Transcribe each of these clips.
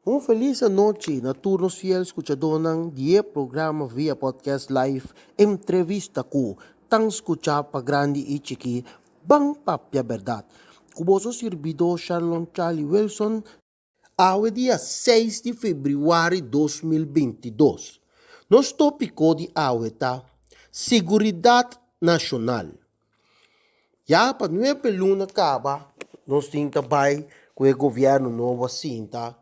Feliz noite na turnos fiel escuchador ng die programa via podcast live entrevista ko tang escucha pa grande e chiki bang papia verdad. Kuboso servidor Charlon Charlie Wilson awe dia 6 de fevereiro 2022. Nos tópico de awe ta Seguridad Nacional. Ya pa 9 luna acaba, nós tinta bai com o governo novo assim, tá?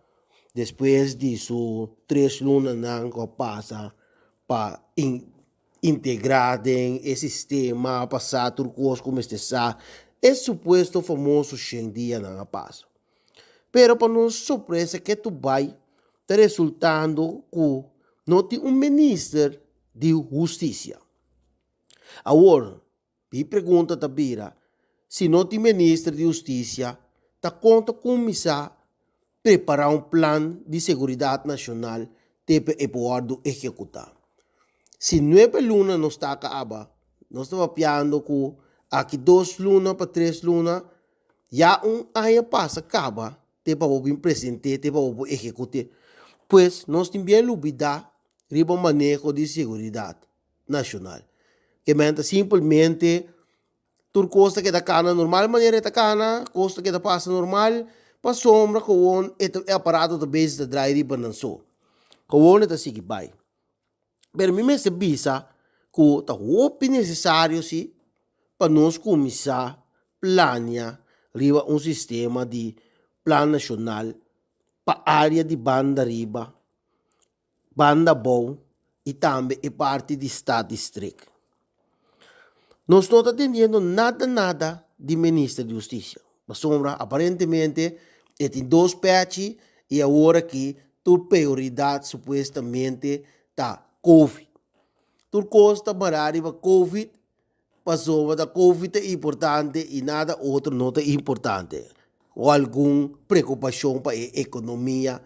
Depois disso, 3 lunas não passa para integrar em esse sistema, passar turcos como este sa, é suposto famoso 100 dias não passa. Pero para nos surpresa que tu vai, está resultando que não tem ministro de justiça. Agora, me pergunta tabira, se não tem ministro de justiça, está conta começar preparar plano de segurança nacional para poder executar. Se 9 lunas não está acaba, nós estamos piando que aqui 2 lunas para 3 lunas, já ano passa acaba, para o presidente, para o executar. Pois nós também olvidar o manejo de segurança nacional. Que mente simplesmente tur costa que da cana normal maneira da cana, costa que da passa normal, para sombra com o aparato da base da dry riba não só. Com o sigue vai. Pero me se bisa que tá o necessário se para nós começar a planear riba sistema de plano nacional para área de banda riba, banda bom e também a parte de estado distrito. Nós não estamos entendendo nada de ministro de Justiça. Mas sombra, aparentemente, tem 2 patches e agora que a prioridade supostamente está COVID. Tudo costa parar para COVID, passou da COVID é importante e nada outro não é importante. Ou alguma preocupação para a economia,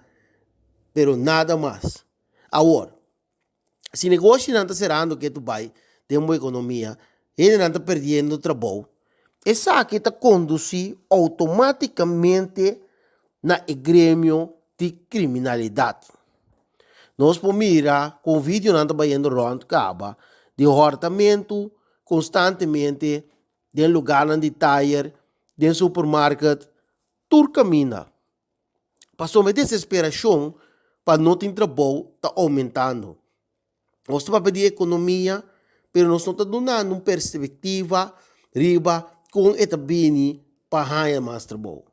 pero nada mais. Agora, se negócio não está serando que tu vai ter uma economia, ele não está perdendo trabalho, essa aqui está conduzir automaticamente na grêmio de criminalidade. Nós podemos mirar com o vídeo não está vendo round caba de hortamento constantemente de lugar onde tire, de supermercado, tudo caminha. Passou uma desesperação para não ter trabalho está aumentando. Nós estamos pedir economia, pero nós não estamos dando uma perspectiva riba com esta bini para ganhar mais trabalho.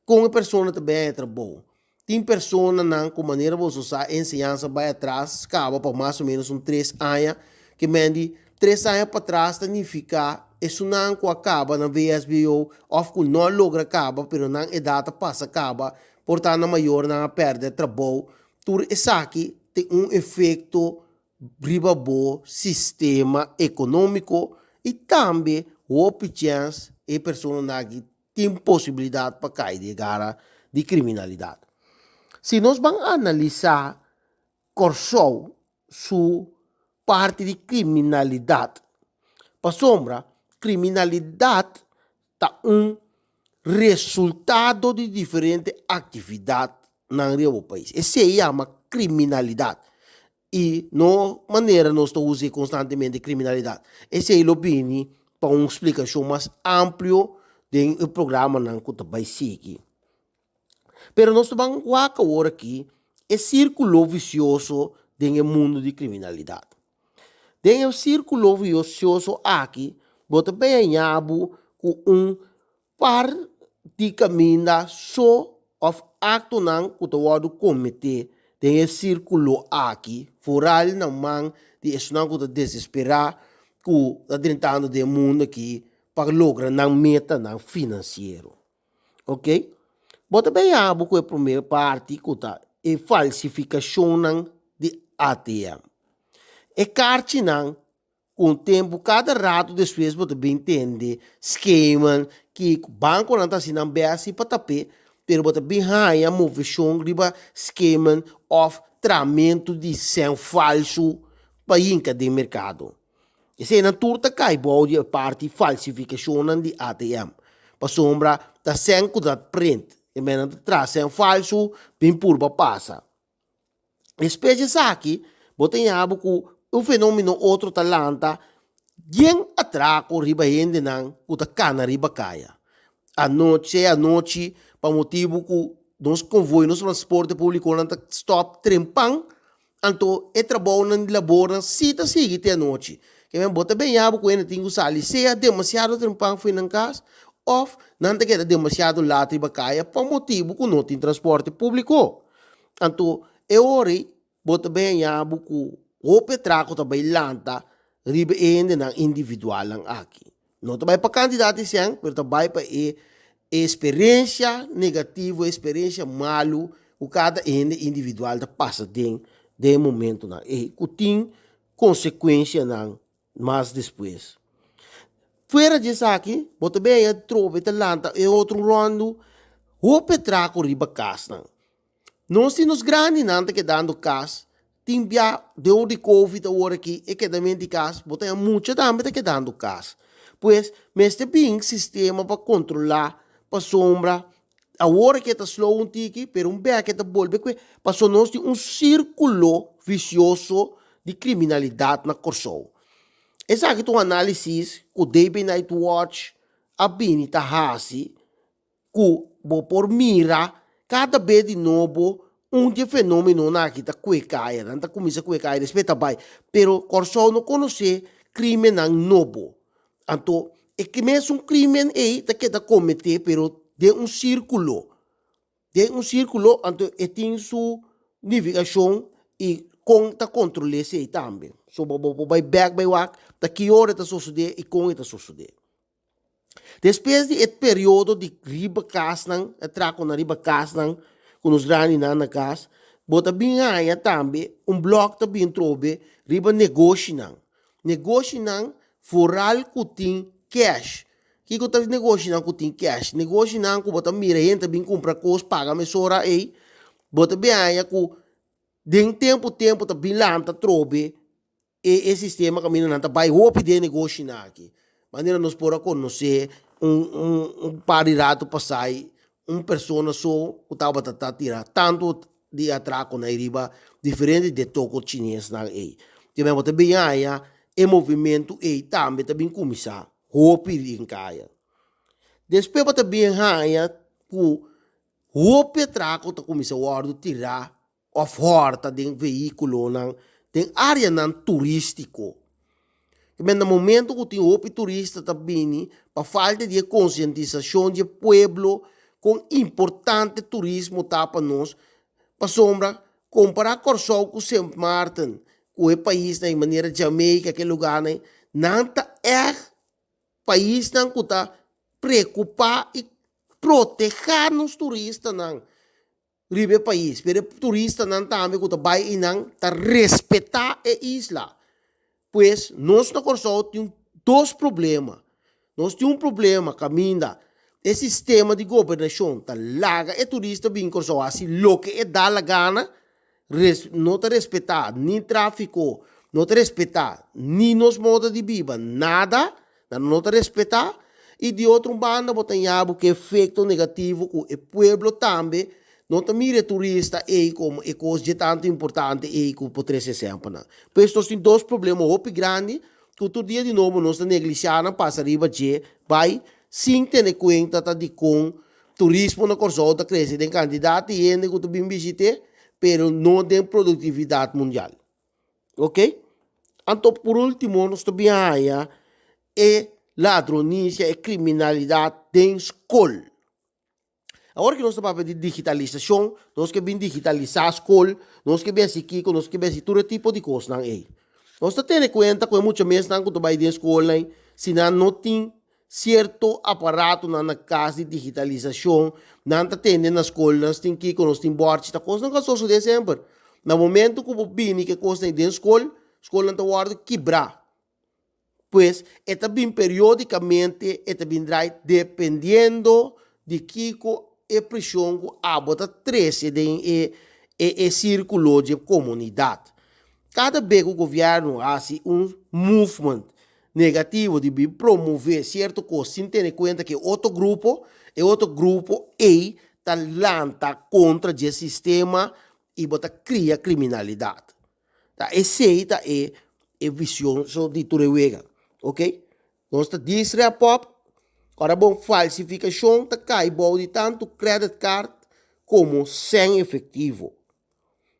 Com a pessoa também é trabalho. Tem pessoa não com maneira de usar ensinança vai atrás, acaba por mais ou menos 3 anos, que mende 3 anos para trás significa isso não acaba na VSBO, ou que não logra acaba, pero não é data passa acaba, portanto a maior não perde trabalho. Tudo isso aqui tem efeito riba bom sistema econômico e também o chance e pessoa que tem possibilidade para cair de gara de criminalidade. Se nós vamos analisar Corsou sua parte de criminalidade, para sombra, criminalidade está resultado de diferentes atividades no país. Esse se chama criminalidade. E não maneira nós estamos usando constantemente criminalidade. Esse é o opinião para uma explicação mais ampla do programa que vai seguir. Pero nós vamos agora aqui é círculo vicioso do mundo de criminalidade. Dentro círculo vicioso aqui, você vai com par de caminho só of acto não que você cometer tem círculo aqui, foral na mão de isso não que desesperar que está tentando de mundo aqui para lograr não meta não financeiro, ok? Bota bem com a primeira parte que está é falsificação de ATM. É carte não com o tempo cada rato depois você bem entende esquema que o banco não está assinando bem assim para tapar. Pero bota bem a movição riba esquema of tramento de sem falso para inca de mercado. Esse é na turta cai a parte falsificação de ATM. Para sombra da sem que print E men traz é um falso, bem purba passa. Espécie aqui, botem abo com o fenômeno outro talanta, gen atraco riba hende nang uta cana riba kaya. A noite, para motivo que nos convoy, nos transporte público, não stop trempang, anto é trabalho na labor, sita sigue a noite. Que vem bota bem abo com ele tem que sali, seja demasiado trempang foi na casa, of não te queda demasiado lá riba kaya, para motivo que não tem transporte público. Anto é hora, bota bem abo com o petraco também lanta, riba hende nang individual lang aqui. Não também para candidato siang, pero também para experiência negativa, experiência malo, o cada ende individual da passa de momento na e tem consequência não, mas depois. Fora disso aqui, bota bem a tropa talanta e outro rondo, o petraco riba casa. Nós temos grande nanta que dando casa, timbia deu de Covid agora aqui, e que também de casa, bota muita também que dando casa. Pois, mas tem um sistema para controlar, para sombra, a hora que está slow um tiki, pero um bem que está volve, passou nós um círculo vicioso de criminalidade na Corsou. Essa aqui é um análise que o Day Night Watch, a Bini Tahasi, que por mira, cada vez de novo, de fenômeno na aqui está cuecaia, não está começando a cuecaia, respeita bem, pero Corsou não conhece crime não novo. Então, é que mesmo um crime aí que está cometer, pero de um círculo. De um círculo, então, tem sua navegação e conta controle esse também. So, vai back, vai walk, da que hora está suceder e como está suceder. Depois de período de riba casnan, atraco na riba casnan, com os rani na casa, bota bem aí também, bloco também trobe, riba negócio não. Negócio não, foral que tem cash. Que eu estou negociando com tem cash. Negociando com bota mira, gente bem compra coisas, paga me sora aí. Bota bem aí com de tempo tá bem lá, tá trobe. E sistema caminho não tá vai roupa de negócio aqui. Maneira nos por conhecer par de rato passar pessoa só que tava tá tirar tanto de atraco na riba diferente de toco chinês na aí. Também bota bem aí e movimento e também começar roupa em caia. Depois para também raia o roupa traco tá começar a tirar a horta de veículo não tem área não turístico. Mas no momento que tem roupa turista também para falta de conscientização de pueblo com importante turismo tá para nós para sombra comparar Corsou com Saint Martin o país na maneira Jamaica aquele lugar né não tá país não que está preocupar e proteger os turistas não ribe país pero turista não também que está vai e não tá respeitar a isla pois nós na Corsou temos dois problemas nós temos problema caminha o sistema de governação tá larga e turista bem Corsou assim lo que é dá a gana não te respeitar nem tráfico não te respeitar nem nos modos de vida nada não te respeitar e de outro banda botam abo que efeito negativo com o pueblo também não te mire turista e como é coisa de tanto importante e que pode ser sempre não pois nós temos dois problemas muito grandes que todo dia de novo nós negligenciamos passa riba de vai sem ter conta de com turismo na Corsou da cresce tem candidato e ainda que tu bem visite pero não tem produtividade mundial ok então por último nós também aí e ladronícia e criminalidade tem escola. Agora que nós estamos de digitalização, nós queremos digitalizar a escola, nós queremos aqui, nós queremos todo tipo de coisa não é. Nós estamos tendo conta que muitas vezes não quando vai de escola, se não tem certo aparato na casa de digitalização, não está tendo na escola, nós temos que nós temos bordes, coisa não caso de sempre. No momento que o bini que coisa tem dentro da escola não está guarda quebrar. Pues, é também periodicamente, é também dependendo de que a pressão que abota 13 de círculo de comunidade. Cada vez que o governo faz movimento negativo de promover certa coisa, sem ter em conta que outro grupo talanta contra o sistema e bota cria criminalidade. Tá? Essa é a visão de Turewega, ok? Nós está diz repop, agora bom falsificação tá cai de tanto credit card como sem efetivo.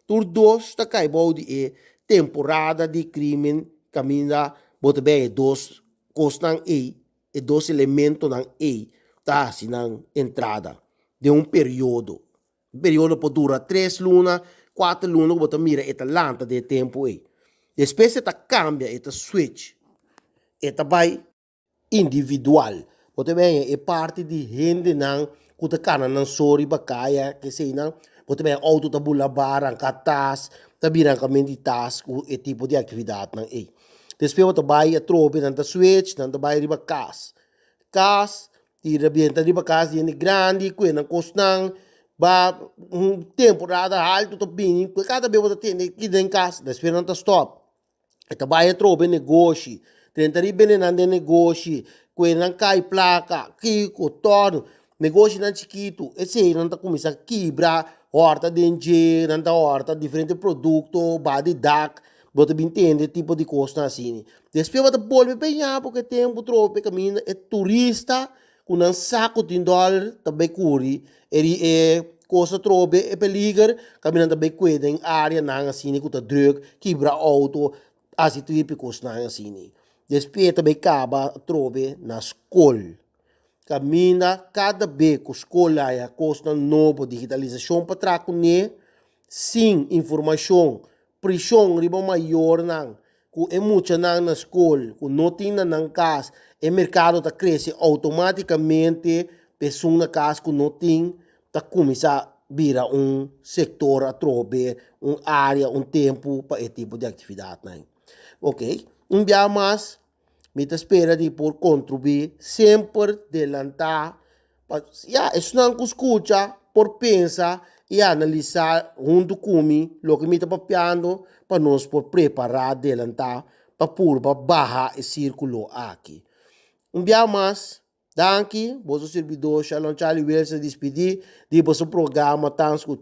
Tur dois tá cai de temporada de crime caminha bota bem dois costam e dois elementos nan e tá assim nan entrada de período. Um período pode durar 3 lunas, 4 lunas, bota mira esta lanta de tempo aí. Depois esta cambia, esta switch, esta vai individual. Bota bem, é parte de gente não, que cana não sori bacaia, que sei não, bota bem, auto tabula barang katas, tabiran kami di task, e tipo de atividade não é. Depois bota vai a trobe, nanta switch, nanta vai riba cas, tira bienta riba cas, di grande, que não costang, ba temporada alto to bini, cada vez bota tem que den cas, depois nanta stop. Ita vai a trobe negócio, tentari bene nande negócio, que não cai placa, kiko, torno, negócio não chiquito, esse não tá começar a quebrar, horta denge, não tá horta, diferente produto, body duck, bota bem entende tipo de coisa assim. Depois bota bolve bem porque tempo trope caminho é turista, com um saco de dólar, também curi, ele é coisa trope é peligar, caminhando também cuida em área não assim, com a drug, quebra auto, assim típicos não assim. Depois também acaba trope na escola. Camina cada vez que a escola é a coisa nova, digitalização para trás com sem informação, pressão riba maior não, que é muito não na escola, que não tem na casa, o mercado está crescendo automaticamente, pessoa na casa que não tem, está começar a virar setor a trobe, área, tempo para esse tipo de atividade. Não. Ok? Dia mais, me espera de por contribuir sempre adelantar. Isso não escuta, por pensar e analisar junto comigo o que me está papiando para nós por preparar, adelantar, para pôr barra e círculo aqui. Dia mais, danke, vosso servidor, Shalom Charlie Wilson, despedir de vosso programa, tanto